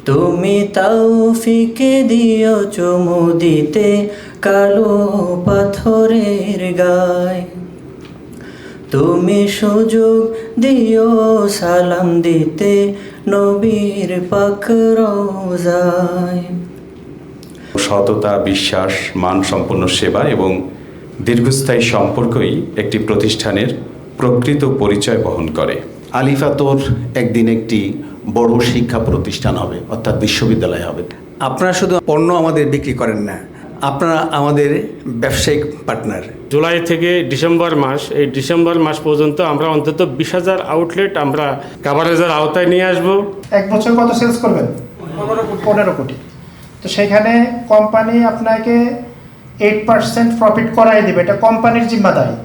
তুমি তৌফিক দিও চুমু দিতে কালো পাথরের গায়, তুমি সুযোগ দিও সালাম দিতে নবীর পাক রওজায়। সততা, বিশ্বাস, মানসম্পন্ন সেবা এবং দীর্ঘস্থায়ী সম্পর্কই একটি প্রতিষ্ঠানের প্রকৃত পরিচয় বহন করে। আলিফাতর একদিন একটি বড় শিক্ষা প্রতিষ্ঠান হবে, অর্থাৎ বিশ্ববিদ্যালয় হবে। আপনারা শুধু পণ্য আমাদের বিক্রি করেন না, আপনারা আমাদের ব্যবসায়িক পার্টনার। জুলাই থেকে ডিসেম্বর মাস, এই ডিসেম্বর মাস পর্যন্ত আমরা অন্তত 20,000 আউটলেট আমরা কাভারেজের আওতায় নিয়ে আসব। এক বছর কত সেলস করবেন? 15 কোটি। তো সেখানে কোম্পানি আপনাকে 8% প্রফিট করাই দেবে, এটা কোম্পানির জিম্মাদারি।